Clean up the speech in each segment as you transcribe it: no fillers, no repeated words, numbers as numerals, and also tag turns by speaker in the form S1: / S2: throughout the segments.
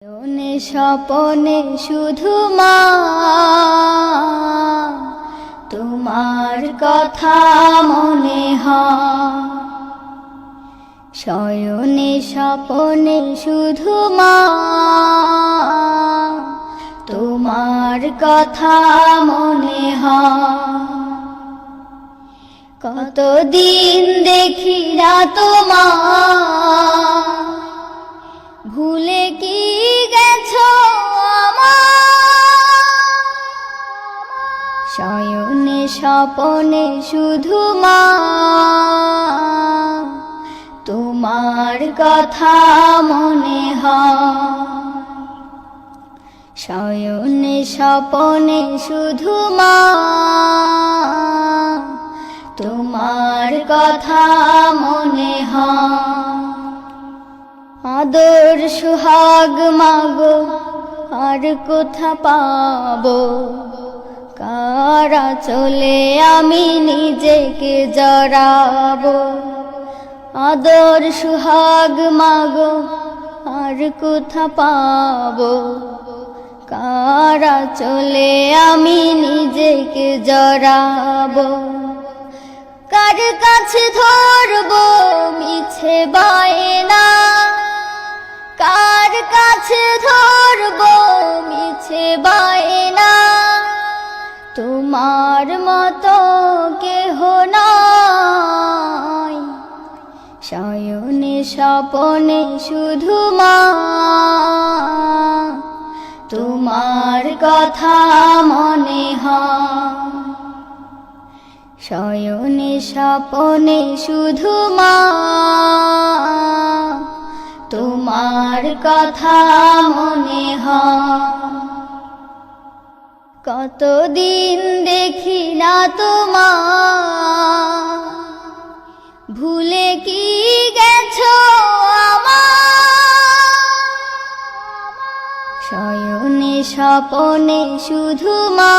S1: শয়নে স্বপনে শুধু মা তোমার কথা মনে হয়। শয়নে স্বপনে শুধু মা তোমার কথা মনে হয়। কতদিন দেখি না তোমার, ভুলে কি গেছো আমার। শয়নে স্বপনে শুধু মা তোমার কথা মনে হয়। শয়নে স্বপনে শুধু মা তোমার কথা মনে হয়। আদর সুহাগ মাগো আর কোথা পাবো, কারা চলে আমি নিজেকে জড়াবো। আদর সুহাগ মাগো আর কোথা পাবো, কারা চলে আমি নিজেকে জড়াবো। কার কাছে ধরবো মিছে বায়না, কার কাছে ধরবো মিছে বায়না। তোমার মতো কেহ নাই। শয়নে স্বপনে শুধু মা তোমার কথা মনে হয়। শয়নে স্বপনে শুধু মা তোমার কথা মনে হয়। কতদিন দেখি না তোমার, ভুলে কি গেছো আমার। শয়নে স্বপনে শুধু মা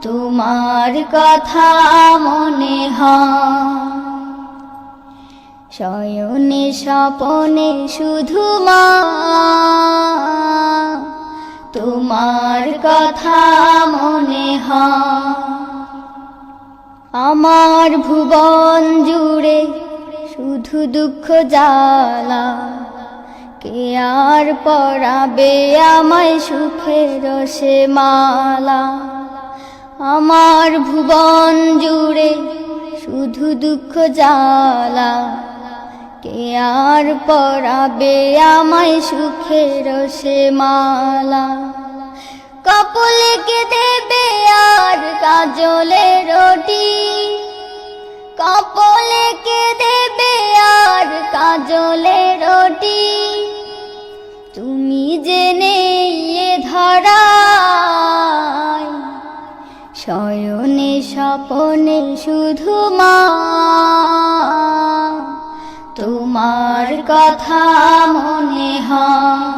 S1: তোমার কথা মনে হয়। শয়নে স্বপনে শুধু মা তোমার কথা মনে হয়। আমার ভুবন জুড়ে শুধু দুঃখ জ্বালা, কে আর পরাবে আমায় সুখের সে মালা। আমার ভুবন জুড়ে শুধু দুঃখ জ্বালা, কে আর পরাবে আমায় সুখের সে মালা। কপালে কে দেবে আর কাজলে রুটি, কপালে কে দেবে আর কাজলে রুটি। তুমি জেনে এ ধরায়। শয়নে স্বপনে শুধু মা তোমার কথা মনে হয়।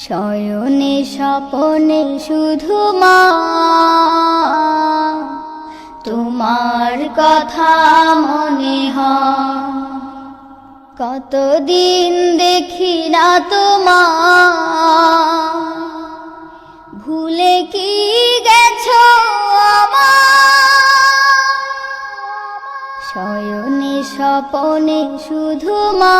S1: শয়নে স্বপনে শুধু মা তোমার কথা মনে হয়। কতদিন দেখি না তোমার, ভুলে কি গেছো আমার। শয়নে স্বপনে শুধু মা।